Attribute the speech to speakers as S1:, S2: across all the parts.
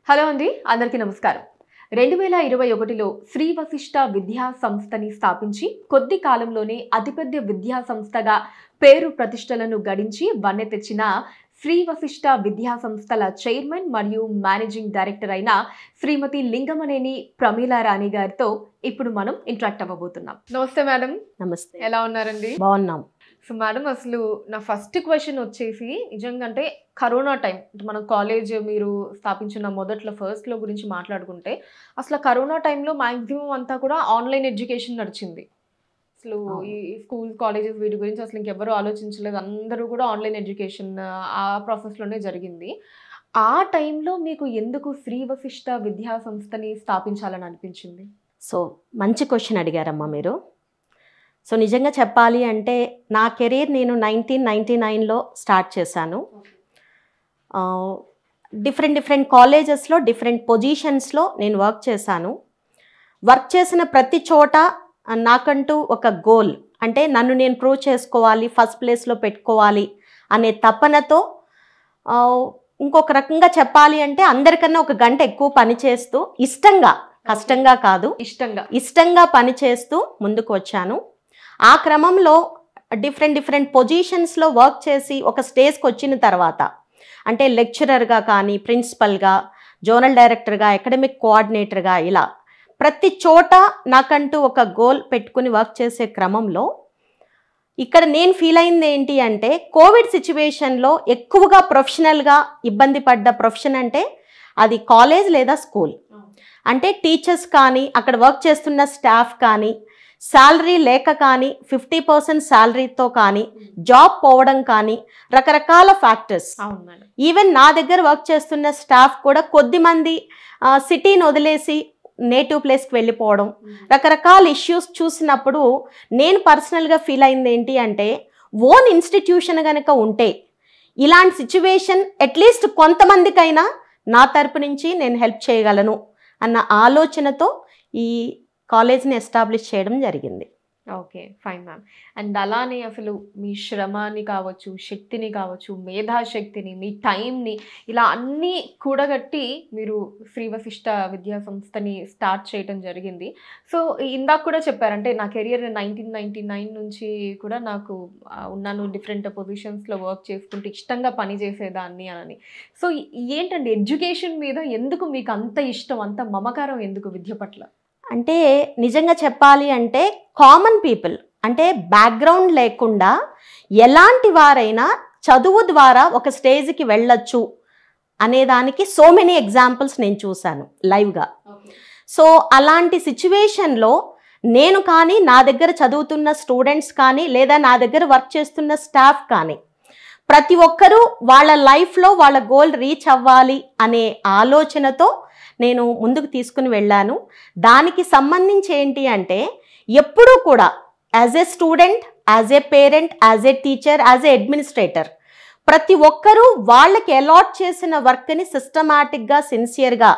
S1: Hello అండి, అందరికీ నమస్కారం. 2021లో శ్రీ వశిష్ఠ విద్యా సంస్థని స్థాపించి కొద్ది కాలంలోనే అతిపెద్ద విద్యా సంస్థగా పేరు ప్రతిష్టలను గడించి వన్నె తెచ్చిన శ్రీ వశిష్ఠ విద్యా సంస్థల చైర్మన్ మరియు మేనేజింగ్ డైరెక్టర్ అయిన శ్రీమతి లింగమనేని ప్రమీలా రాణి గారితో ఇప్పుడు మనం ఇంటరాక్ట్ అవ్వబోతున్నాం. నమస్తే మేడం.
S2: నమస్తే.
S1: ఎలా ఉన్నారండి?
S2: బాగున్నాం.
S1: సో మేడం, అసలు నా ఫస్ట్ క్వశ్చన్ వచ్చేసి నిజంగా అంటే కరోనా టైం, మన కాలేజ్ మీరు స్థాపించిన మొదట్లో ఫస్ట్లో గురించి మాట్లాడుకుంటే అసలు కరోనా టైంలో మ్యాక్సిమం అంతా కూడా ఆన్లైన్ ఎడ్యుకేషన్ నడిచింది. అసలు ఈ స్కూల్ కాలేజెస్ వీటి గురించి అసలు ఇంకెవ్వరూ ఆలోచించలేదు. అందరూ కూడా ఆన్లైన్ ఎడ్యుకేషన్ ఆ ప్రాసెస్లోనే జరిగింది. ఆ టైంలో మీకు ఎందుకు శ్రీ వశిష్ఠ విద్యా సంస్థని స్థాపించాలని అనిపించింది?
S2: సో మంచి క్వశ్చన్ అడిగారమ్మా మీరు. సో నిజంగా చెప్పాలి అంటే నా కెరీర్ నేను 1999లో స్టార్ట్ చేశాను. డిఫరెంట్ కాలేజెస్లో డిఫరెంట్ పొజిషన్స్లో నేను వర్క్ చేశాను. వర్క్ చేసిన ప్రతి చోట నాకంటూ ఒక గోల్, అంటే నన్ను నేను ప్రూవ్ చేసుకోవాలి, ఫస్ట్ ప్లేస్లో పెట్టుకోవాలి అనే తపనతో, ఇంకొక రకంగా చెప్పాలి అంటే అందరికన్నా ఒక గంట ఎక్కువ పని చేస్తూ ఇష్టంగా, కష్టంగా కాదు, ఇష్టంగా పని చేస్తూ ముందుకు వచ్చాను. ఆ క్రమంలో డిఫరెంట్ పొజిషన్స్లో వర్క్ చేసి ఒక స్టేజ్కి వచ్చిన తర్వాత, అంటే లెక్చరర్గా కానీ, ప్రిన్సిపల్గా, జోనల్ డైరెక్టర్గా, అకాడమిక్ కోఆర్డినేటర్గా, ఇలా ప్రతి చోట నాకంటూ ఒక గోల్ పెట్టుకుని వర్క్ చేసే క్రమంలో ఇక్కడ నేను ఫీల్ అయింది ఏంటి అంటే, కోవిడ్ సిచ్యువేషన్లో ఎక్కువగా ప్రొఫెషనల్గా ఇబ్బంది పడ్డ ప్రొఫెషన్ అంటే అది కాలేజ్ లేదా స్కూల్. అంటే టీచర్స్ కానీ, అక్కడ వర్క్ చేస్తున్న స్టాఫ్ కానీ, శాలరీ లేక కానీ, 50% శాలరీతో కానీ, జాబ్ పోవడం కానీ, రకరకాల ఫ్యాక్టర్స్. ఈవెన్ నా దగ్గర వర్క్ చేస్తున్న స్టాఫ్ కూడా కొద్దిమంది సిటీని వదిలేసి నేటివ్ ప్లేస్కి వెళ్ళిపోవడం, రకరకాల ఇష్యూస్ చూసినప్పుడు నేను పర్సనల్గా ఫీల్ అయింది ఏంటి అంటే, ఓన్ ఇన్స్టిట్యూషన్ కనుక ఉంటే ఇలాంటి సిచ్యువేషన్ అట్లీస్ట్ కొంతమందికైనా నా తరపు నుంచి నేను హెల్ప్ చేయగలను అన్న ఆలోచనతో ఈ కాలేజ్ని ఎస్టాబ్లిష్ చేయడం జరిగింది.
S1: Okay, fine ma'am. అండ్ అలానే అసలు మీ శ్రమని కావచ్చు, శక్తిని కావచ్చు, మేధాశక్తిని, మీ టైంని, ఇలా అన్నీ కూడగట్టి మీరు శ్రీ వశిష్ఠ విద్యా సంస్థని స్టార్ట్ చేయడం జరిగింది. సో ఇందాక కూడా చెప్పారంటే నా కెరియర్ 1999 నుంచి కూడా నాకు ఉన్నాను, డిఫరెంట్ పొజిషన్స్లో వర్క్ చేసుకుంటూ ఇష్టంగా పని చేసేదాన్ని అని. సో ఏంటండి ఎడ్యుకేషన్ మీద ఎందుకు మీకు అంత ఇష్టం, అంత మమకారం ఎందుకు విద్య పట్ల?
S2: అంటే నిజంగా చెప్పాలి అంటే కామన్ పీపుల్, అంటే బ్యాక్గ్రౌండ్ లేకుండా ఎలాంటి వారైనా చదువు ద్వారా ఒక స్టేజ్కి వెళ్ళొచ్చు అనేదానికి సో మెనీ ఎగ్జాంపుల్స్ నేను చూశాను లైవ్గా. సో అలాంటి సిచ్యువేషన్లో నేను కానీ, నా దగ్గర చదువుతున్న స్టూడెంట్స్ కానీ, లేదా నా దగ్గర వర్క్ చేస్తున్న స్టాఫ్ కానీ, ప్రతి ఒక్కరూ వాళ్ళ లైఫ్లో వాళ్ళ గోల్ రీచ్ అవ్వాలి అనే ఆలోచనతో నేను ముందుకు తీసుకుని వెళ్ళాను. దానికి సంబంధించి ఏంటి అంటే, ఎప్పుడూ కూడా as a student, as a parent, as a teacher, as a administrator, ప్రతి ఒక్కరూ వాళ్ళకి అలాట్ చేసిన వర్క్ని సిస్టమాటిక్గా, సిన్సియర్గా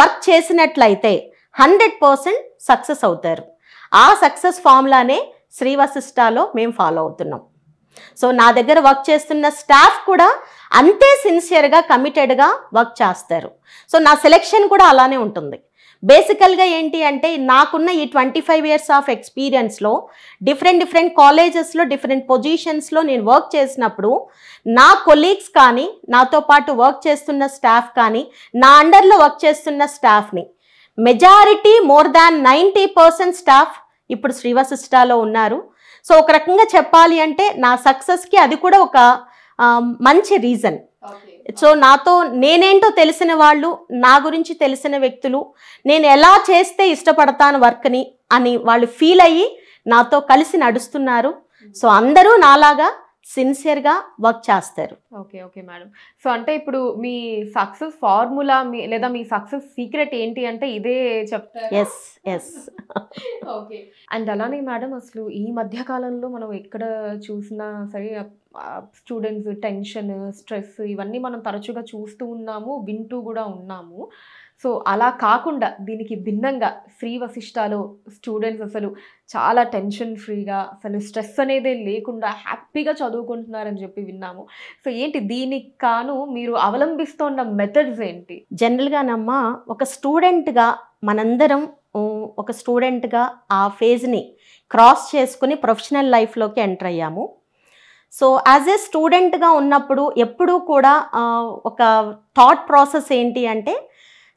S2: వర్క్ చేసినట్లయితే 100% సక్సెస్ అవుతారు. ఆ సక్సెస్ ఫార్ములానే శ్రీ వశిష్ఠలో మేము ఫాలో అవుతున్నాం. సో నా దగ్గర వర్క్ చేస్తున్న స్టాఫ్ కూడా అంతే సిన్సియర్గా, కమిటెడ్గా వర్క్ చేస్తారు. సో నా సెలెక్షన్ కూడా అలానే ఉంటుంది. బేసికల్గా ఏంటి అంటే, నాకున్న ఈ 25 years ఆఫ్ ఎక్స్పీరియన్స్లో డిఫరెంట్ కాలేజెస్లో డిఫరెంట్ పొజిషన్స్లో నేను వర్క్ చేసినప్పుడు నా కొలీగ్స్ కానీ, నాతో పాటు వర్క్ చేస్తున్న స్టాఫ్ కానీ, నా అండర్లో వర్క్ చేస్తున్న స్టాఫ్ని మెజారిటీ మోర్ దాన్ 90% స్టాఫ్ ఇప్పుడు శ్రీ వశిష్ఠలో ఉన్నారు. సో ఒక రకంగా చెప్పాలి అంటే నా సక్సెస్కి అది కూడా ఒక మంచి రీజన్. సో నాతో నేనేంటో తెలిసిన వాళ్ళు, నా గురించి తెలిసిన వ్యక్తులు, నేను ఎలా చేస్తే ఇష్టపడతాను వర్క్ని అని వాళ్ళు ఫీల్ అయ్యి నాతో కలిసి నడుస్తున్నారు. సో అందరూ నాలాగా సిన్సియర్గా వర్క్ చేస్తారు.
S1: Okay madam. సో అంటే ఇప్పుడు మీ సక్సెస్ ఫార్ములా లేదా మీ సక్సెస్ సీక్రెట్ ఏంటి అంటే ఇదే చెప్తారు?
S2: Yes
S1: okay. అండ్ అలానే మేడం అసలు ఈ మధ్య కాలంలో మనం ఎక్కడ చూసినా సరే స్టూడెంట్స్ టెన్షన్, స్ట్రెస్ ఇవన్నీ మనం తరచుగా చూస్తూ ఉన్నాము, వింటూ గూడా ఉన్నాము. సో, అలా కాకుండా దీనికి భిన్నంగా శ్రీ వశిష్ఠలో స్టూడెంట్స్ అసలు చాలా టెన్షన్ ఫ్రీగా అసలు స్ట్రెస్ అనేదే లేకుండా హ్యాపీగా చదువుకుంటున్నారని చెప్పి విన్నాము. సో, ఏంటి దీనికి కాను మీరు అవలంబిస్తున్న మెథడ్స్ ఏంటి?
S2: జనరల్‌గానమ్మా ఒక స్టూడెంట్‌గా మనందరం ఒక స్టూడెంట్‌గా ఆ ఫేజ్‌ని క్రాస్ చేసుకొని ప్రొఫెషనల్ లైఫ్‌లోకి ఎంటర్ అయ్యాము. సో, యాజ్ ఏ స్టూడెంట్‌గా ఉన్నప్పుడు ఎప్పుడూ కూడా ఒక థాట్ ప్రాసెస్ ఏంటి అంటే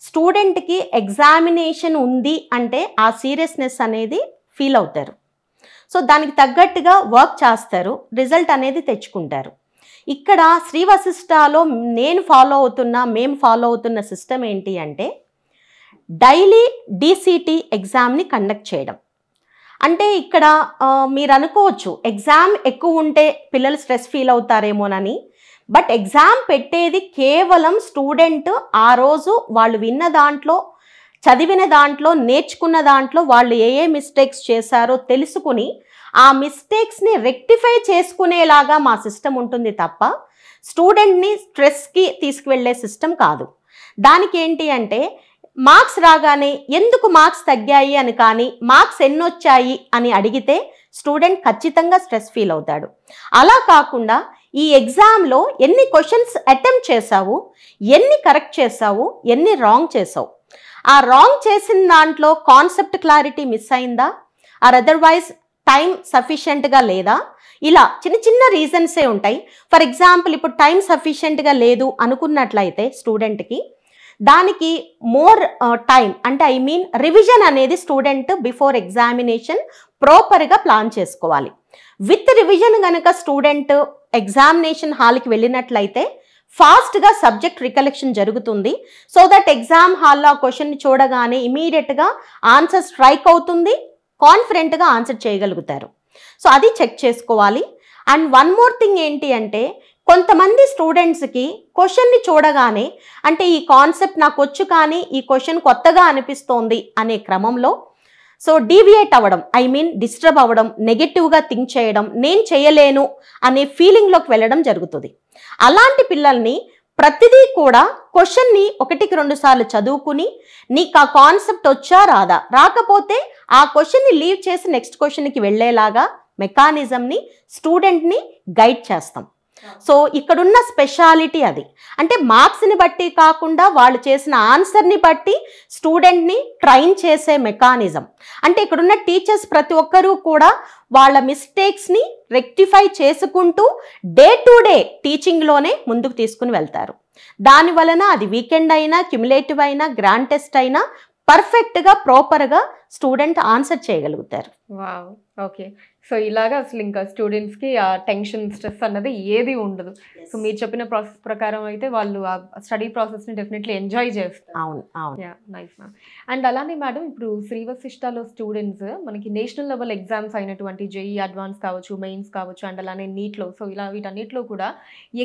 S2: స్టూడెంట్‌కి ఎగ్జామినేషన్ ఉంది అంటే ఆ సీరియస్‌నెస్ అనేది ఫీల్ అవుతారు. సో, దానికి తగ్గట్టుగా వర్క్ చేస్తారు. రిజల్ట్ అనేది తెచ్చుకుంటారు. ఇక్కడ శ్రీ వశిష్ఠలో మేము ఫాలో అవుతున్న సిస్టమ్ ఏంటి అంటే డైలీ డీసీటీ ఎగ్జామ్ని కండక్ట్ చేయడం. అంటే ఇక్కడ మీరు అనుకోవచ్చు ఎగ్జామ్ ఎక్కువ ఉంటే పిల్లలు స్ట్రెస్ ఫీల్ అవుతారేమోనని. బట్ ఎగ్జామ్ పెట్టేది కేవలం స్టూడెంట్ ఆ రోజు వాళ్ళు విన్న దాంట్లో, చదివిన దాంట్లో, నేర్చుకున్న దాంట్లో వాళ్ళు ఏ మిస్టేక్స్ చేశారో తెలుసుకుని ఆ మిస్టేక్స్ని రెక్టిఫై చేసుకునేలాగా మా సిస్టమ్ ఉంటుంది తప్ప స్టూడెంట్ని స్ట్రెస్కి తీసుకువెళ్ళే సిస్టమ్ కాదు. దానికి ఏంటి అంటే మార్క్స్ రాగానే ఎందుకు మార్క్స్ తగ్గాయి అని కానీ మార్క్స్ ఎన్నొచ్చాయి అని అడిగితే స్టూడెంట్ ఖచ్చితంగా స్ట్రెస్ ఫీల్ అవుతాడు. అలా కాకుండా ఈ ఎగ్జామ్లో ఎన్ని క్వశ్చన్స్ అటెంప్ట్ చేసావు, ఎన్ని కరెక్ట్ చేసావు, ఎన్ని రాంగ్ చేసావు, ఆ రాంగ్ చేసిన దాంట్లో కాన్సెప్ట్ క్లారిటీ మిస్ అయిందా, ఆర్ అదర్వైజ్ టైం సఫిషియెంట్గా లేదా, ఇలా చిన్న చిన్న రీజన్సే ఉంటాయి. ఫర్ ఎగ్జాంపుల్ ఇప్పుడు టైం సఫిషియెంట్గా లేదు అనుకున్నట్లయితే స్టూడెంట్కి దానికి మోర్ టైం అంటే రివిజన్ అనేది స్టూడెంట్ బిఫోర్ ఎగ్జామినేషన్ ప్రాపర్గా ప్లాన్ చేసుకోవాలి. విత్ రివిజన్ కనుక స్టూడెంట్ ఎగ్జామినేషన్ హాల్కి వెళ్ళినట్లయితే ఫాస్ట్గా సబ్జెక్ట్ రికలెక్షన్ జరుగుతుంది. సో దట్ ఎగ్జామ్ హాల్లో ఆ క్వశ్చన్ని చూడగానే ఇమీడియట్గా ఆన్సర్ స్ట్రైక్ అవుతుంది, కాన్ఫిడెంట్గా ఆన్సర్ చేయగలుగుతారు. సో అది చెక్ చేసుకోవాలి. అండ్ వన్ మోర్ థింగ్ ఏంటి అంటే కొంతమంది స్టూడెంట్స్కి క్వశ్చన్ని చూడగానే అంటే ఈ కాన్సెప్ట్ నాకు వచ్చు కానీ ఈ క్వశ్చన్ కొత్తగా అనిపిస్తోంది అనే క్రమంలో సో డీవియేట్ అవ్వడం, డిస్టర్బ్ అవ్వడం, నెగటివ్గా థింక్ చేయడం, నేను చేయలేను అనే ఫీలింగ్లోకి వెళ్ళడం జరుగుతుంది. అలాంటి పిల్లల్ని ప్రతిదీ కూడా క్వశ్చన్ని 1-2 సార్లు చదువుకుని నీకు ఆ కాన్సెప్ట్ వచ్చా రాదా, రాకపోతే ఆ క్వశ్చన్ని లీవ్ చేసి నెక్స్ట్ క్వశ్చన్కి వెళ్ళేలాగా మెకానిజంని స్టూడెంట్ని గైడ్ చేస్తాం. సో ఇక్కడున్న స్పెషాలిటీ అది. అంటే మార్క్స్ని బట్టి కాకుండా వాళ్ళు చేసిన ఆన్సర్ని బట్టి స్టూడెంట్ని ట్రైన్ చేసే మెకానిజం. అంటే ఇక్కడున్న టీచర్స్ ప్రతి ఒక్కరూ కూడా వాళ్ళ మిస్టేక్స్ని రెక్టిఫై చేసుకుంటూ డే టు డే టీచింగ్లోనే ముందుకు తీసుకుని వెళ్తారు. దాని వలన అది వీకెండ్ అయినా, క్యుములేటివ్ అయినా, గ్రాండ్ టెస్ట్ అయినా పర్ఫెక్ట్గా ప్రాపర్గా స్టూడెంట్ ఆన్సర్ చేయగలుగుతారు.
S1: వావ్! ఓకే. సో ఇలాగా అసలు ఇంకా స్టూడెంట్స్‌కి ఆ టెన్షన్, స్ట్రెస్ అన్నది ఏది ఉండదు. సో మీరు చెప్పిన ప్రాసెస్ ప్రకారం అయితే వాళ్ళు ఆ స్టడీ ప్రాసెస్‌ని డెఫినెట్‌లీ ఎంజాయ్ చేస్తారు.
S2: అవును, అవును.
S1: యాహ్! Nice ma'am. అండ్ అలానే మేడం ఇప్పుడు శ్రీ వశిష్ఠలో స్టూడెంట్స్ మనకి నేషనల్ లెవెల్ ఎగ్జామ్స్ అయినటువంటి జేఈఈ అడ్వాన్స్ కావచ్చు, మెయిన్స్ కావచ్చు అండ్ అలానే నీట్‌లో సో ఇలా వీటన్నిటిలో కూడా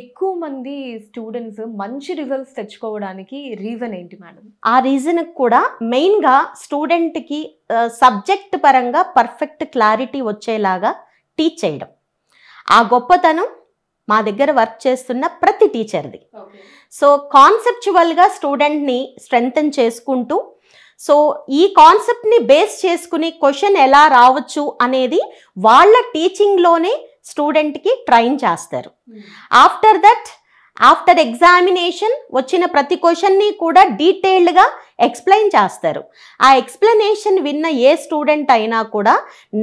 S1: ఎక్కువ మంది స్టూడెంట్స్ మంచి రిజల్ట్స్ తెచ్చుకోవడానికి రీజన్ ఏంటి మేడం?
S2: ఆ రీజన్కి కూడా మెయిన్గా స్టూడెంట్కి సబ్జెక్ట్ పరంగా పర్ఫెక్ట్ క్లారిటీ వచ్చేలాగా టీచ్ చేయడం. ఆ గొప్పతనం మా దగ్గర వర్క్ చేస్తున్న ప్రతి టీచర్ది. సో కాన్సెప్చువల్గా స్టూడెంట్ని స్ట్రెంగ్తన్ చేసుకుంటూ సో ఈ కాన్సెప్ట్ని బేస్ చేసుకుని క్వశ్చన్ ఎలా రావచ్చు అనేది వాళ్ళ టీచింగ్లోనే స్టూడెంట్కి ట్రైన్ చేస్తారు. ఆఫ్టర్ ఎగ్జామినేషన్ వచ్చిన ప్రతి క్వశ్చన్ని కూడా డీటెయిల్డ్గా ఎక్స్ప్లెయిన్ చేస్తారు. ఆ ఎక్స్ప్లెనేషన్ విన్న ఏ స్టూడెంట్ అయినా కూడా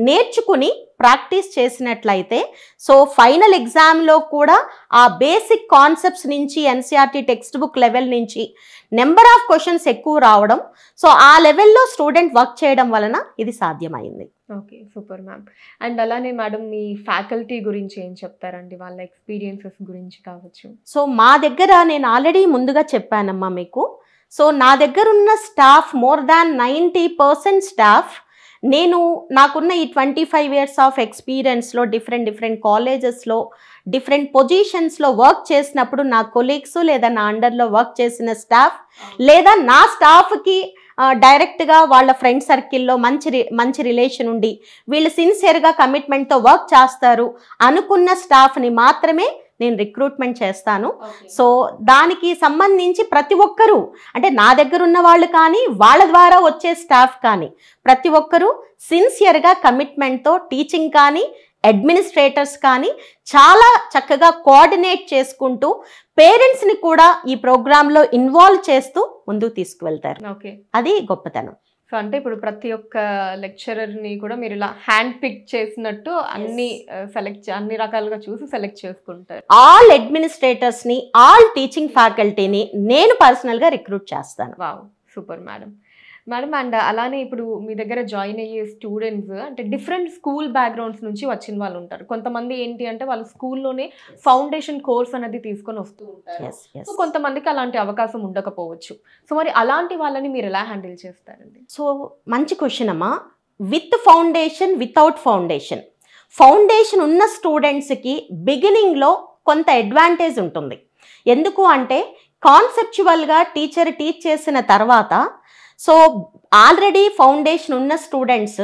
S2: నేర్చుకుని ప్రాక్టీస్ చేసినట్లయితే సో ఫైనల్ ఎగ్జామ్లో కూడా ఆ బేసిక్ కాన్సెప్ట్స్ నుంచి ఎన్సీఆర్టీ టెక్స్ట్ బుక్ లెవెల్ నుంచి నెంబర్ ఆఫ్ క్వశ్చన్స్ ఎక్కువ రావడం సో ఆ లెవెల్లో స్టూడెంట్ వర్క్ చేయడం వలన ఇది సాధ్యమైంది.
S1: Okay, super ma'am. అండ్ అలానే మేడం మీ ఫ్యాకల్టీ గురించి ఏం చెప్తారండి, వాళ్ళ ఎక్స్పీరియన్సెస్ గురించి కావచ్చు?
S2: సో మా దగ్గర నేను ఆల్రెడీ ముందుగా చెప్పానమ్మా మీకు. సో నా దగ్గర ఉన్న స్టాఫ్ మోర్ దాన్ 90% స్టాఫ్ నాకున్న ఈ 25 years ఆఫ్ ఎక్స్పీరియన్స్లో డిఫరెంట్ కాలేజెస్లో డిఫరెంట్ పొజిషన్స్లో వర్క్ చేసినప్పుడు నా కొలీగ్స్ లేదా నా అండర్లో వర్క్ చేసిన స్టాఫ్ లేదా నా స్టాఫ్కి డైరెక్ట్గా వాళ్ళ ఫ్రెండ్ సర్కిల్లో మంచి రిలేషన్ ఉండి వీళ్ళు సిన్సియర్గా కమిట్మెంట్తో వర్క్ చేస్తారు అనుకున్న స్టాఫ్ని మాత్రమే నేను రిక్రూట్మెంట్ చేస్తాను. సో దానికి సంబంధించి ప్రతి ఒక్కరూ అంటే నా దగ్గర ఉన్న వాళ్ళు కానీ వాళ్ళ ద్వారా వచ్చే స్టాఫ్ కానీ ప్రతి ఒక్కరూ సిన్సియర్గా కమిట్మెంట్తో టీచింగ్ కానీ అడ్మినిస్ట్రేటర్స్ కానీ చాలా చక్కగా కోఆర్డినేట్ చేసుకుంటూ పేరెంట్స్ని కూడా ఈ ప్రోగ్రాంలో ఇన్వాల్వ్ చేస్తూ ముందుకు తీసుకువెళ్తారు.
S1: ఓకే,
S2: అది గొప్పతనం.
S1: సో అంటే ఇప్పుడు ప్రతి ఒక్క లెక్చరర్ని కూడా మీరు ఇలా హ్యాండ్ పిక్ చేసినట్టు అన్ని రకాలుగా చూసి సెలెక్ట్ చేసుకుంటారు.
S2: ఆల్ అడ్మినిస్ట్రేటర్స్ని ఆల్ టీచింగ్ ఫ్యాకల్టీని నేను పర్సనల్గా రిక్రూట్ చేస్తాను.
S1: Wow, super madam. అండ్ అలానే ఇప్పుడు మీ దగ్గర జాయిన్ అయ్యే స్టూడెంట్స్ అంటే డిఫరెంట్ స్కూల్ బ్యాక్గ్రౌండ్స్ నుంచి వచ్చిన వాళ్ళు ఉంటారు. కొంతమంది ఏంటి అంటే వాళ్ళు స్కూల్లోనే ఫౌండేషన్ కోర్స్ అనేది తీసుకొని వస్తూ ఉంటారు. సో కొంతమందికి అలాంటి అవకాశం ఉండకపోవచ్చు. సో మరి అలాంటి వాళ్ళని మీరు ఎలా హ్యాండిల్ చేస్తారండి?
S2: సో మంచి క్వశ్చన్ అమ్మా. విత్ ఫౌండేషన్, వితౌట్ ఫౌండేషన్ ఉన్న స్టూడెంట్స్కి బిగినింగ్లో కొంత అడ్వాంటేజ్ ఉంటుంది. ఎందుకు అంటే కాన్సెప్చువల్గా టీచర్ టీచ్ చేసిన తర్వాత సో ఆల్రెడీ ఫౌండేషన్ ఉన్న స్టూడెంట్స్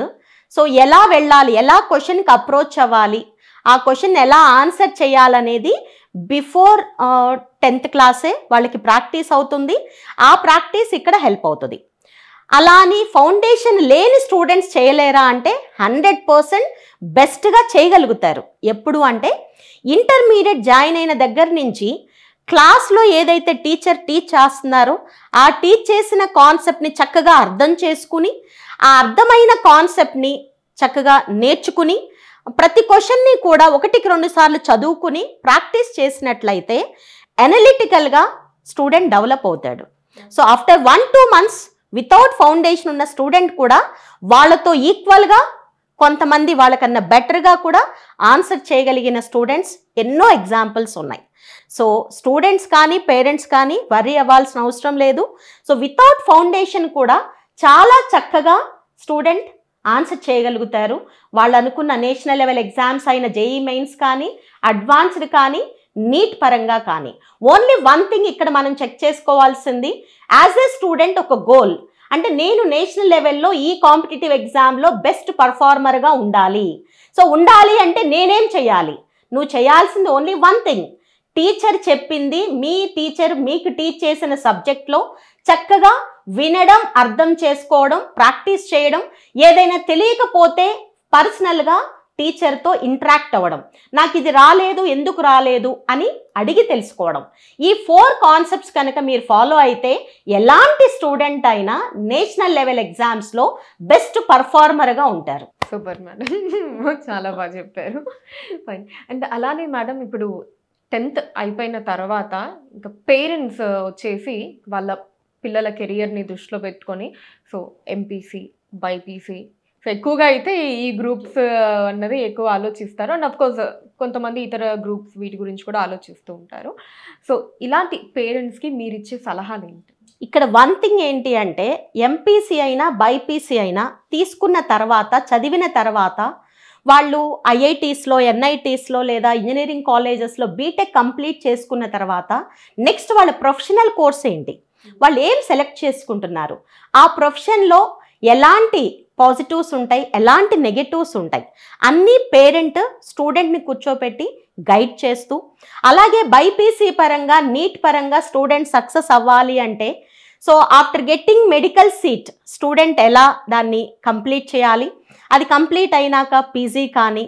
S2: సో ఎలా వెళ్ళాలి, ఎలా క్వశ్చన్కి అప్రోచ్ అవ్వాలి, ఆ క్వశ్చన్ ఎలా ఆన్సర్ చేయాలనేది బిఫోర్ 10th క్లాసే వాళ్ళకి ప్రాక్టీస్ అవుతుంది. ఆ ప్రాక్టీస్ ఇక్కడ హెల్ప్ అవుతుంది. అలా అని ఫౌండేషన్ లేని స్టూడెంట్స్ చేయలేరా అంటే 100% బెస్ట్గా చేయగలుగుతారు. ఎప్పుడు అంటే ఇంటర్మీడియట్ జాయిన్ అయిన దగ్గర నుంచి క్లాస్లో ఏదైతే టీచర్ టీచ్ చేస్తున్నారో ఆ టీచ్ చేసిన కాన్సెప్ట్ని చక్కగా అర్థం చేసుకుని ఆ అర్థమైన కాన్సెప్ట్ని చక్కగా నేర్చుకుని ప్రతి క్వశ్చన్ని కూడా 1-2 సార్లు చదువుకుని ప్రాక్టీస్ చేసినట్లయితే అనలిటికల్గా స్టూడెంట్ డెవలప్ అవుతాడు. So after 1-2 months without foundation ఉన్న స్టూడెంట్ కూడా వాళ్ళతో ఈక్వల్గా కొంతమంది వాళ్ళకన్నా బెటర్గా కూడా ఆన్సర్ చేయగలిగిన స్టూడెంట్స్ ఎన్నో ఎగ్జాంపుల్స్ ఉన్నాయి. సో స్టూడెంట్స్ కానీ పేరెంట్స్ కానీ వర్రీ అవ్వాల్సిన అవసరం లేదు. సో వితౌట్ ఫౌండేషన్ కూడా చాలా చక్కగా స్టూడెంట్ ఆన్సర్ చేయగలుగుతారు. వాళ్ళు అనుకున్న నేషనల్ లెవెల్ ఎగ్జామ్స్ అయిన జేఈ మెయిన్స్ కానీ అడ్వాన్స్డ్ కానీ నీట్ పరంగా కానీ ఓన్లీ వన్ థింగ్ ఇక్కడ మనం చెక్ చేసుకోవాల్సింది యాజ్ ఏ స్టూడెంట్ ఒక గోల్ అంటే నేను నేషనల్ లెవెల్లో ఈ కాంపిటేటివ్ ఎగ్జామ్లో బెస్ట్ పర్ఫార్మర్గా ఉండాలి. సో ఉండాలి అంటే నేనేం చేయాలి? నువ్వు చేయాల్సింది ఓన్లీ వన్ థింగ్, టీచర్ చెప్పింది మీ టీచర్ మీకు టీచ్ చేసిన సబ్జెక్ట్లో చక్కగా వినడం, అర్థం చేసుకోవడం, ప్రాక్టీస్ చేయడం, ఏదైనా తెలియకపోతే పర్సనల్గా టీచర్తో ఇంటరాక్ట్ అవ్వడం, నాకు ఇది రాలేదు ఎందుకు రాలేదు అని అడిగి తెలుసుకోవడం. ఈ 4 కాన్సెప్ట్స్ కనుక మీరు ఫాలో అయితే ఎలాంటి స్టూడెంట్ అయినా నేషనల్ లెవెల్ ఎగ్జామ్స్లో బెస్ట్ పర్ఫార్మర్గా ఉంటారు.
S1: సూపర్ మేడం, చాలా బాగా చెప్పారు. ఫైన్. అండ్ అలానే మేడం ఇప్పుడు 10th అయిపోయిన తర్వాత ఇంకా పేరెంట్స్ వచ్చేసి వాళ్ళ పిల్లల కెరియర్ని దృష్టిలో పెట్టుకొని సో ఎంపీసీ, బైపీసీ సో ఎక్కువగా అయితే ఈ గ్రూప్స్ అన్నది ఎక్కువ ఆలోచిస్తారు. అండ్ అఫ్కోర్స్ కొంతమంది ఇతర గ్రూప్స్ వీటి గురించి కూడా ఆలోచిస్తూ ఉంటారు. సో ఇలాంటి పేరెంట్స్కి మీరు ఇచ్చే సలహాలు ఏంటి?
S2: ఇక్కడ వన్ థింగ్ ఏంటి అంటే ఎంపీసీ అయినా బైపీసీ అయినా తీసుకున్న తర్వాత చదివిన తర్వాత వాళ్ళు ఐఐటీస్లో, ఎన్ఐటీస్లో లేదా ఇంజనీరింగ్ కాలేజెస్లో బీటెక్ కంప్లీట్ చేసుకున్న తర్వాత నెక్స్ట్ వాళ్ళ ప్రొఫెషనల్ కోర్స్ ఏంటి, వాళ్ళు ఏం సెలెక్ట్ చేసుకుంటున్నారు, ఆ ప్రొఫెషన్లో ఎలాంటి పాజిటివ్స్ ఉంటాయి, ఎలాంటి నెగటివ్స్ ఉంటాయి అన్నీ పేరెంట్ స్టూడెంట్ని కూర్చోపెట్టి గైడ్ చేస్తూ, అలాగే బైపీసీ పరంగా నీట్ పరంగా స్టూడెంట్ సక్సెస్ అవ్వాలి అంటే so after getting medical seat student ఎలా దాన్ని కంప్లీట్ చేయాలి, అది కంప్లీట్ అయినాక పీజీ కానీ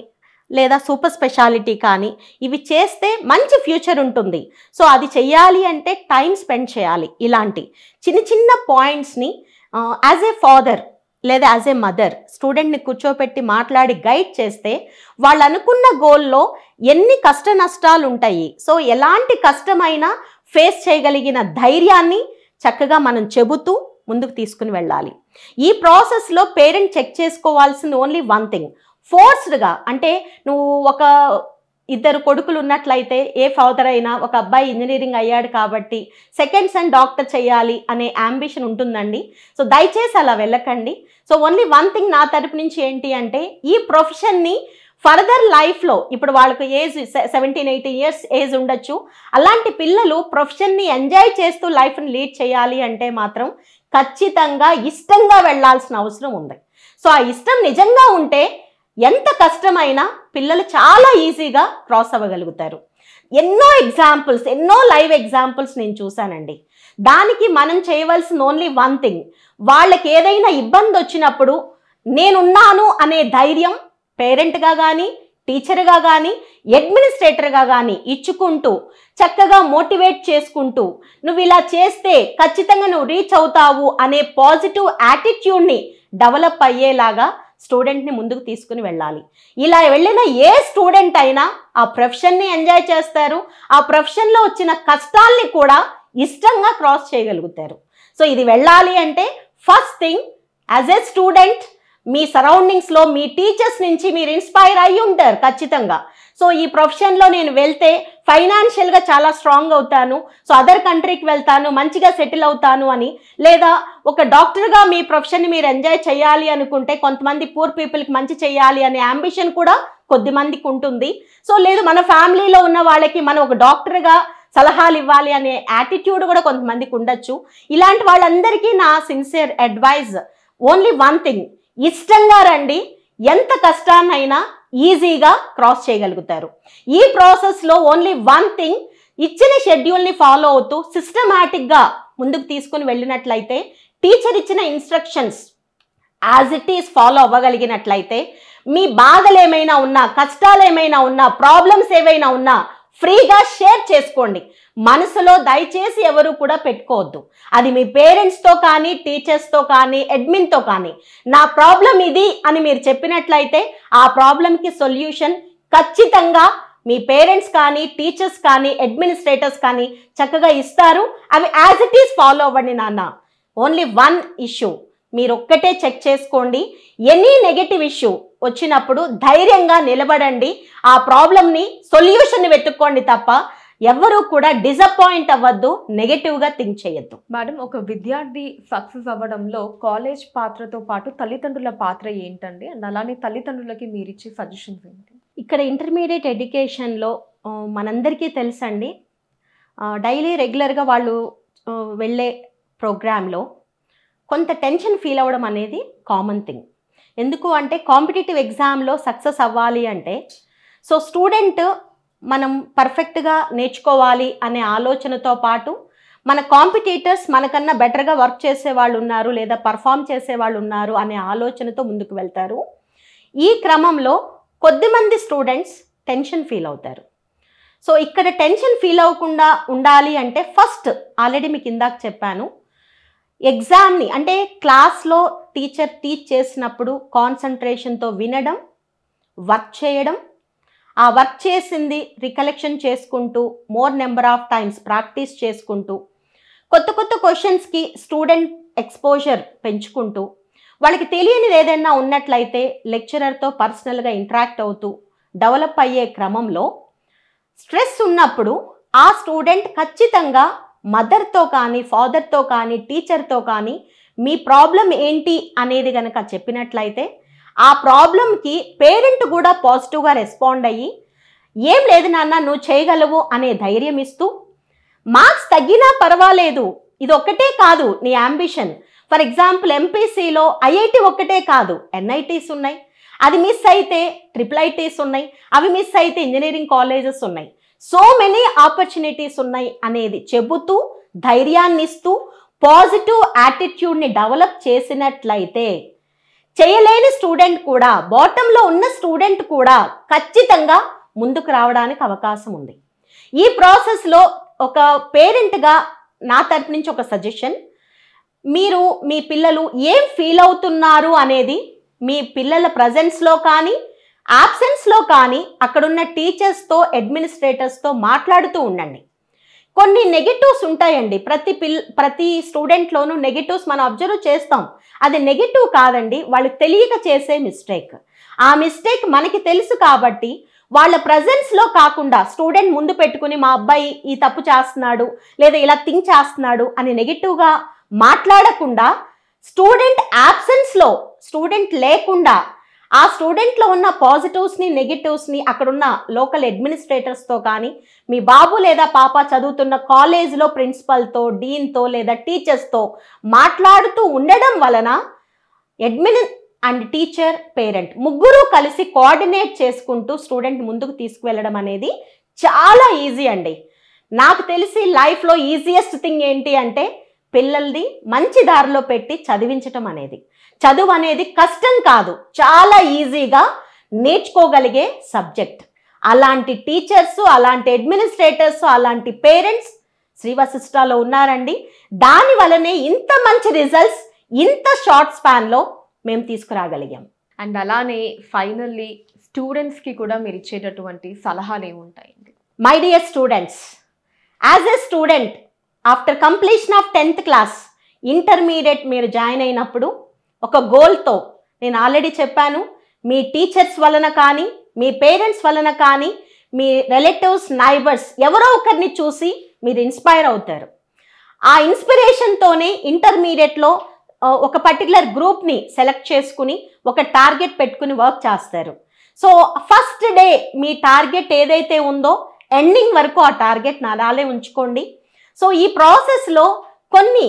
S2: లేదా సూపర్ స్పెషాలిటీ కానీ ఇవి చేస్తే మంచి ఫ్యూచర్ ఉంటుంది. సో అది చెయ్యాలి అంటే టైం స్పెండ్ చేయాలి. ఇలాంటి చిన్న చిన్న పాయింట్స్ని యాజ్ ఏ ఫాదర్ లేదా యాజ్ ఏ మదర్ స్టూడెంట్ని కూర్చోపెట్టి మాట్లాడి గైడ్ చేస్తే వాళ్ళు అనుకున్న గోల్లో ఎన్ని కష్ట నష్టాలు ఉంటాయి, సో ఎలాంటి కష్టమైనా ఫేస్ చేయగలిగిన ధైర్యాన్ని చక్కగా మనం చెబుతూ ముందుకు తీసుకుని వెళ్ళాలి. ఈ ప్రాసెస్లో పేరెంట్ చెక్ చేసుకోవాల్సింది ఓన్లీ వన్ థింగ్, ఫోర్స్డ్గా అంటే నువ్వు ఒక 2 కొడుకులు ఉన్నట్లయితే ఏ ఫాదర్ అయినా ఒక అబ్బాయి ఇంజనీరింగ్ అయ్యాడు కాబట్టి సెకండ్ సన్ డాక్టర్ చేయాలి అనే అంబిషన్ ఉంటుందండి. సో దయచేసి అలా వెళ్ళకండి. సో ఓన్లీ వన్ థింగ్ నా తరపు నుంచి ఏంటి అంటే ఈ ప్రొఫెషన్ని ఫర్దర్ లైఫ్లో ఇప్పుడు వాళ్ళకు ఏజ్ 17-18 ఇయర్స్ ఏజ్ ఉండొచ్చు. అలాంటి పిల్లలు ప్రొఫెషన్ని ఎంజాయ్ చేస్తూ లైఫ్ని లీడ్ చేయాలి అంటే మాత్రం ఖచ్చితంగా ఇష్టంగా వెళ్ళాల్సిన అవసరం ఉంది. సో ఆ ఇష్టం నిజంగా ఉంటే ఎంత కష్టమైనా పిల్లలు చాలా ఈజీగా క్రాస్ అవ్వగలుగుతారు. ఎన్నో ఎగ్జాంపుల్స్, ఎన్నో లైవ్ ఎగ్జాంపుల్స్ నేను చూశానండి. దానికి మనం చేయవలసిన ఓన్లీ వన్ థింగ్, వాళ్ళకి ఏదైనా ఇబ్బంది వచ్చినప్పుడు నేనున్నాను అనే ధైర్యం పేరెంట్గా కానీ, టీచర్గా కానీ, అడ్మినిస్ట్రేటర్గా కానీ ఇచ్చుకుంటూ చక్కగా మోటివేట్ చేసుకుంటూ నువ్వు ఇలా చేస్తే ఖచ్చితంగా నువ్వు రీచ్ అవుతావు అనే పాజిటివ్ యాటిట్యూడ్ని డెవలప్ అయ్యేలాగా స్టూడెంట్ని ముందుకు తీసుకుని వెళ్ళాలి. ఇలా వెళ్ళిన ఏ స్టూడెంట్ అయినా ఆ ప్రొఫెషన్ని ఎంజాయ్ చేస్తారు, ఆ ప్రొఫెషన్లో వచ్చిన కష్టాల్ని కూడా ఇష్టంగా క్రాస్ చేయగలుగుతారు. సో ఇది వెళ్ళాలి అంటే first thing, as a student మీ సరౌండింగ్స్లో మీ టీచర్స్ నుంచి మీరు ఇన్స్పైర్ అయ్యి ఉంటారు ఖచ్చితంగా. సో ఈ ప్రొఫెషన్లో నేను వెళ్తే ఫైనాన్షియల్గా చాలా స్ట్రాంగ్ అవుతాను, సో అదర్ కంట్రీకి వెళ్తాను, మంచిగా సెటిల్ అవుతాను అని, లేదా ఒక డాక్టర్గా మీ ప్రొఫెషన్ని మీరు ఎంజాయ్ చేయాలి అనుకుంటే కొంతమంది పూర్ పీపుల్కి మంచి చేయాలి అనే అంబిషన్ కూడా కొద్దిమందికి ఉంటుంది. సో లేదు మన ఫ్యామిలీలో ఉన్న వాళ్ళకి మనం ఒక డాక్టర్గా సలహాలు ఇవ్వాలి అనే యాటిట్యూడ్ కూడా కొంతమందికి ఉండొచ్చు. ఇలాంటి వాళ్ళందరికీ నా sincere advice only one thing, ఇష్టంగా రండి, ఎంత కష్టాన్నైనా ఈజీగా క్రాస్ చేయగలుగుతారు. ఈ ప్రాసెస్లో ఓన్లీ వన్ థింగ్, ఇచ్చిన షెడ్యూల్ని ఫాలో అవుతూ సిస్టమాటిక్గా ముందుకు తీసుకుని వెళ్ళినట్లయితే, టీచర్ ఇచ్చిన instructions as it is follow అవ్వగలిగినట్లయితే, మీ బాధలు ఏమైనా ఉన్నా, కష్టాలు ఏమైనా ఉన్నా, ప్రాబ్లమ్స్ ఏవైనా ఉన్నా ఫ్రీగా షేర్ చేసుకోండి. మనసులో దయచేసి ఎవరు కూడా పెట్టుకోవద్దు. అది మీ పేరెంట్స్తో కానీ, టీచర్స్తో కానీ, అడ్మిన్తో కానీ నా ప్రాబ్లం ఇది అని మీరు చెప్పినట్లయితే ఆ ప్రాబ్లంకి సొల్యూషన్ ఖచ్చితంగా మీ పేరెంట్స్ కానీ, టీచర్స్ కానీ, అడ్మినిస్ట్రేటర్స్ కానీ చక్కగా ఇస్తారు. అవి యాజ్ ఇట్ ఈస్ ఫాలో అవ్వండి నాన్న. ఓన్లీ వన్ ఇష్యూ మీరు ఒక్కటే చెక్ చేసుకోండి, ఎనీ నెగటివ్ ఇష్యూ వచ్చినప్పుడు ధైర్యంగా నిలబడండి, ఆ ప్రాబ్లంని సొల్యూషన్ వెతుక్కోండి తప్ప ఎవ్వరూ కూడా డిసప్పాయింట్ అవ్వద్దు, నెగటివ్గా థింక్ చేయొద్దు.
S1: మేడం, ఒక విద్యార్థి సక్సెస్ అవ్వడంలో కాలేజ్ పాత్రతో పాటు తల్లిదండ్రుల పాత్ర ఏంటండి? అండ్ అలానే తల్లిదండ్రులకి మీరు ఇచ్చే సజెషన్స్ ఏంటి?
S2: ఇక్కడ ఇంటర్మీడియట్ ఎడ్యుకేషన్లో మనందరికీ తెలుసండి, డైలీ రెగ్యులర్గా వాళ్ళు వెళ్ళే ప్రోగ్రాంలో కొంత టెన్షన్ ఫీల్ అవ్వడం అనేది కామన్ థింగ్. ఎందుకు అంటే కాంపిటేటివ్ ఎగ్జామ్లో సక్సెస్ అవ్వాలి అంటే, సో స్టూడెంట్ మనం పర్ఫెక్ట్గా నేర్చుకోవాలి అనే ఆలోచనతో పాటు మన కాంపిటీటర్స్ మనకన్నా బెటర్గా వర్క్ చేసే వాళ్ళు ఉన్నారు, లేదా పర్ఫామ్ చేసే వాళ్ళు ఉన్నారు అనే ఆలోచనతో ముందుకు వెళ్తారు. ఈ క్రమంలో కొద్దిమంది స్టూడెంట్స్ టెన్షన్ ఫీల్ అవుతారు. సో ఇక్కడ టెన్షన్ ఫీల్ అవ్వకుండా ఉండాలి అంటే ఫస్ట్ ఆల్రెడీ మీకు ఇందాక చెప్పాను, ఎగ్జామ్ని అంటే క్లాస్లో టీచర్ టీచ్ చేసినప్పుడు కాన్సన్ట్రేషన్తో వినడం, వర్క్ చేయడం, ఆ వర్క్ చేసింది రికలెక్షన్ చేసుకుంటూ more number of times practice చేసుకుంటూ కొత్త కొత్త క్వశ్చన్స్కి స్టూడెంట్ ఎక్స్పోజర్ పెంచుకుంటూ, వాళ్ళకి తెలియనిది ఏదైనా ఉన్నట్లయితే లెక్చరర్తో పర్సనల్గా ఇంటరాక్ట్ అవుతూ డెవలప్ అయ్యే క్రమంలో స్ట్రెస్ ఉన్నప్పుడు ఆ స్టూడెంట్ ఖచ్చితంగా మదర్తో కానీ, ఫాదర్తో కానీ, టీచర్తో కానీ మీ ప్రాబ్లం ఏంటి అనేది కనుక చెప్పినట్లయితే ఆ ప్రాబ్లంకి పేరెంట్ కూడా పాజిటివ్గా రెస్పాండ్ అయ్యి, ఏం లేదు నాన్న నువ్వు చేయగలవు అనే ధైర్యం ఇస్తూ, మార్క్స్ తగ్గినా పర్వాలేదు, ఇది ఒక్కటే కాదు నీ అంబిషన్. ఫర్ ఎగ్జాంపుల్ ఎంపీసీలో ఐఐటి ఒక్కటే కాదు, ఎన్ఐటీస్ ఉన్నాయి, అది మిస్ అయితే IIITs ఉన్నాయి, అవి మిస్ అయితే ఇంజనీరింగ్ కాలేజెస్ ఉన్నాయి, సో మెనీ ఆపర్చునిటీస్ ఉన్నాయి అనేది చెబుతూ ధైర్యాన్ని ఇస్తూ పాజిటివ్ యాటిట్యూడ్ని డెవలప్ చేసినట్లయితే చేయలేని స్టూడెంట్ కూడా, బాటంలో ఉన్న స్టూడెంట్ కూడా ఖచ్చితంగా ముందుకు రావడానికి అవకాశం ఉంది. ఈ ప్రాసెస్లో ఒక పేరెంట్గా నా తరపు నుంచి ఒక సజెషన్, మీరు మీ పిల్లలు ఏం ఫీల్ అవుతున్నారు అనేది మీ పిల్లల ప్రజెన్స్లో కానీ, యాబ్సెన్స్లో కానీ అక్కడున్న టీచర్స్తో, అడ్మినిస్ట్రేటర్స్తో మాట్లాడుతూ ఉండండి. కొన్ని నెగిటివ్స్ ఉంటాయండి, ప్రతి స్టూడెంట్లోనూ నెగిటివ్స్ మనం అబ్జర్వ్ చేస్తాం. అది నెగిటివ్ కాదండి, వాళ్ళు తెలియక చేసే మిస్టేక్. ఆ మిస్టేక్ మనకి తెలుసు కాబట్టి వాళ్ళ ప్రజెన్స్లో కాకుండా స్టూడెంట్ ముందు పెట్టుకుని మా అబ్బాయి ఈ తప్పు చేస్తున్నాడు, లేదా ఇలా థింక్ చేస్తున్నాడు అని నెగిటివ్గా మాట్లాడకుండా, స్టూడెంట్ యాబ్సెన్స్లో, స్టూడెంట్ లేకుండా ఆ స్టూడెంట్లో ఉన్న పాజిటివ్స్ని నెగిటివ్స్ని అక్కడున్న లోకల్ అడ్మినిస్ట్రేటర్స్తో కానీ, మీ బాబు లేదా పాప చదువుతున్న కాలేజ్లో ప్రిన్సిపల్తో, డీన్తో లేదా టీచర్స్తో మాట్లాడుతూ ఉండడం వలన అడ్మిన్ అండ్ టీచర్, పేరెంట్ ముగ్గురు కలిసి కోఆర్డినేట్ చేసుకుంటూ స్టూడెంట్ ముందుకు తీసుకువెళ్ళడం అనేది చాలా ఈజీ అండి. నాకు తెలిసి లైఫ్లో ఈజియెస్ట్ థింగ్ ఏంటి అంటే పిల్లల్ని మంచి దారిలో పెట్టి చదివించటం అనేది. చదువు అనేది కష్టం కాదు, చాలా ఈజీగా నేర్చుకోగలిగే సబ్జెక్ట్. అలాంటి టీచర్స్, అలాంటి అడ్మినిస్ట్రేటర్స్, అలాంటి పేరెంట్స్ శ్రీ వశిష్ఠలో ఉన్నారండి. దాని వలనే ఇంత మంచి రిజల్ట్స్ ఇంత షార్ట్ స్పాన్లో మేము తీసుకురాగలిగాం.
S1: అండ్ అలానే ఫైనల్లీ స్టూడెంట్స్కి కూడా మీరు ఇచ్చేటటువంటి సలహాలు ఏముంటాయండి?
S2: My dear students, as a student after completion of 10th class intermediate మీరు జాయిన్ అయినప్పుడు ఒక గోల్తో, నేను ఆల్రెడీ చెప్పాను, మీ టీచర్స్ వలన కానీ, మీ పేరెంట్స్ వలన కానీ, మీ రిలేటివ్స్, నైబర్స్ ఎవరో ఒకరిని చూసి మీరు ఇన్స్పైర్ అవుతారు. ఆ ఇన్స్పిరేషన్తోనే ఇంటర్మీడియట్లో ఒక పర్టికులర్ గ్రూప్ని సెలెక్ట్ చేసుకుని ఒక టార్గెట్ పెట్టుకుని వర్క్ చేస్తారు. సో ఫస్ట్ డే మీ టార్గెట్ ఏదైతే ఉందో ఎండింగ్ వరకు ఆ టార్గెట్ని అలానే ఉంచుకోండి. సో ఈ ప్రాసెస్లో కొన్ని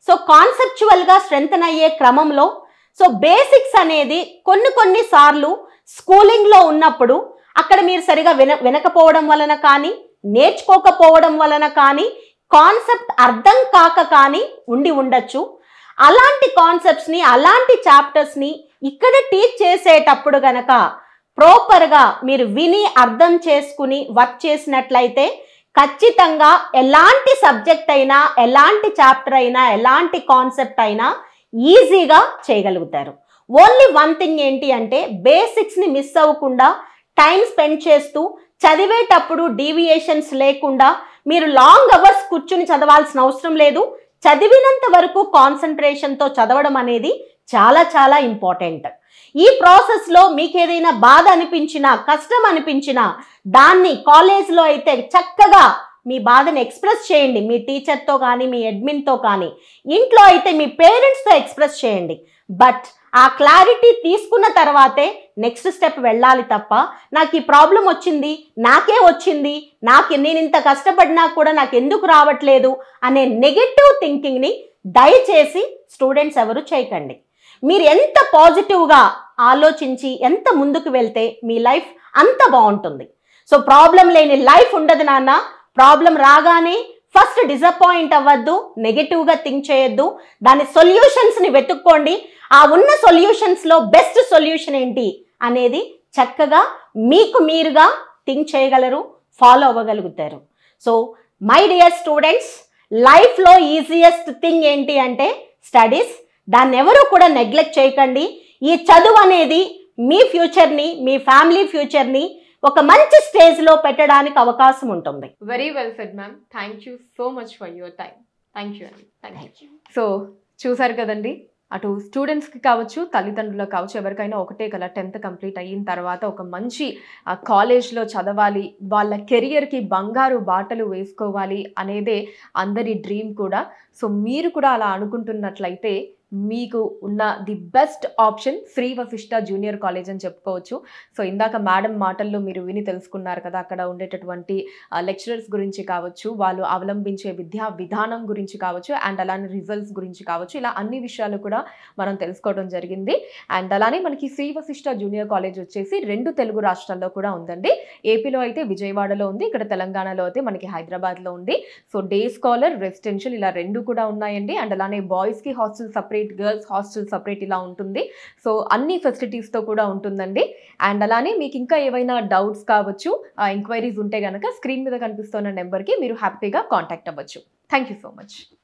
S2: సో కాన్సెప్చువల్గా స్ట్రెంగ్తన్ అయ్యే క్రమంలో బేసిక్స్ అనేది కొన్నిసార్లు స్కూలింగ్లో ఉన్నప్పుడు అక్కడ మీరు సరిగా వినకపోవడం వలన కానీ, నేర్చుకోకపోవడం వలన కానీ, కాన్సెప్ట్ అర్థం కాక కానీ ఉండొచ్చు. అలాంటి కాన్సెప్ట్స్ని, అలాంటి చాప్టర్స్ని ఇక్కడ టీచ్ చేసేటప్పుడు గనక ప్రాపర్గా మీరు విని అర్థం చేసుకుని వర్క్ చేసినట్లయితే ఖచ్చితంగా ఎలాంటి సబ్జెక్ట్ అయినా, ఎలాంటి చాప్టర్ అయినా, ఎలాంటి కాన్సెప్ట్ అయినా ఈజీగా చేయగలుగుతారు. ఓన్లీ వన్ థింగ్ ఏంటి అంటే బేసిక్స్ని మిస్ అవ్వకుండా టైం స్పెండ్ చేస్తూ చదివేటప్పుడు డీవియేషన్స్ లేకుండా మీరు లాంగ్ అవర్స్ కూర్చుని చదవాల్సిన అవసరం లేదు. చదివినంత వరకు కాన్సన్ట్రేషన్తో చదవడం అనేది చాలా చాలా ఇంపార్టెంట్. ఈ ప్రాసెస్లో మీకు ఏదైనా బాధ అనిపించినా, కష్టం అనిపించినా దాన్ని కాలేజ్లో అయితే చక్కగా మీ బాధని ఎక్స్ప్రెస్ చేయండి, మీ టీచర్తో కానీ, మీ అడ్మిన్తో కానీ. ఇంట్లో అయితే మీ పేరెంట్స్తో ఎక్స్ప్రెస్ చేయండి. బట్ ఆ క్లారిటీ తీసుకున్న తర్వాతే నెక్స్ట్ స్టెప్ వెళ్ళాలి తప్ప నాకు ఈ ప్రాబ్లం వచ్చింది, నాకే వచ్చింది, నేను ఇంత కష్టపడినా కూడా నాకు ఎందుకు రావట్లేదు అనే నెగటివ్ థింకింగ్ని దయచేసి స్టూడెంట్స్ ఎవరు చేయకండి. మీరు ఎంత పాజిటివ్గా ఆలోచించి ఎంత ముందుకు వెళ్తే మీ లైఫ్ అంత బాగుంటుంది. సో ప్రాబ్లం లేని లైఫ్ ఉండదు నాన్న. ప్రాబ్లం రాగానే ఫస్ట్ డిసప్పాయింట్ అవ్వద్దు, నెగటివ్గా థింక్ చేయొద్దు. దాని సొల్యూషన్స్ని వెతుక్కోండి. ఆ ఉన్న సొల్యూషన్స్లో బెస్ట్ సొల్యూషన్ ఏంటి అనేది చక్కగా మీకు మీరుగా థింక్ చేయగలరు, ఫాలో అవ్వగలుగుతారు. సో మై డియర్ స్టూడెంట్స్, లైఫ్లో ఈజియెస్ట్ థింగ్ ఏంటి అంటే స్టడీస్. దాన్ని ఎవరు కూడా నెగ్లెక్ట్ చేయకండి. ఈ చదువు అనేది మీ ఫ్యూచర్ని, మీ ఫ్యామిలీ ఫ్యూచర్ని ఒక మంచి స్టేజ్లో పెట్టడానికి అవకాశం ఉంటుంది.
S1: Very well said ma'am. Thank you so much for your time. Thank you అండి. Thank you. సో చూసారు కదండి, అటు స్టూడెంట్స్కి కావచ్చు, తల్లిదండ్రులకు కావచ్చు, ఎవరికైనా ఒకటే కల 10th కంప్లీట్ అయిన తర్వాత ఒక మంచి కాలేజ్లో చదవాలి, వాళ్ళ కెరియర్కి బంగారు బాటలు వేసుకోవాలి అనేదే అందరి డ్రీమ్ కూడా. సో మీరు కూడా అలా అనుకుంటున్నట్లయితే మీకు ఉన్న the best option Shri Vasishta junior college అని చెప్పుకోవచ్చు. సో ఇందాక మేడం మాటల్లో మీరు విని తెలుసుకున్నారు కదా, అక్కడ ఉండేటటువంటి లెక్చరర్స్ గురించి కావచ్చు, వాళ్ళు అవలంబించే విద్యా విధానం గురించి కావచ్చు, అండ్ అలానే రిజల్ట్స్ గురించి కావచ్చు, ఇలా అన్ని విషయాలు కూడా మనం తెలుసుకోవడం జరిగింది. అండ్ అలానే మనకి శ్రీ వశిష్ఠ జూనియర్ కాలేజ్ వచ్చేసి 2 తెలుగు రాష్ట్రాల్లో కూడా ఉందండి. ఏపీలో అయితే విజయవాడలో ఉంది, ఇక్కడ తెలంగాణలో అయితే మనకి హైదరాబాద్లో ఉంది. సో డే స్కాలర్, రెసిడెన్షియల్ ఇలా 2 కూడా ఉన్నాయండి. అండ్ అలానే బాయ్స్కి hostel separate, girls hostel separate ఇలా ఉంటుంది. సో అన్ని ఫెసిలిటీస్తో కూడా ఉంటుందండి. అండ్ అలానే మీకు ఇంకా ఏవైనా డౌట్స్ కావచ్చు, ఎంక్వైరీస్ ఉంటే కనుక స్క్రీన్ మీద కనిపిస్తున్న నెంబర్కి మీరు హ్యాపీగా కాంటాక్ట్ అవ్వచ్చు. Thank you so much.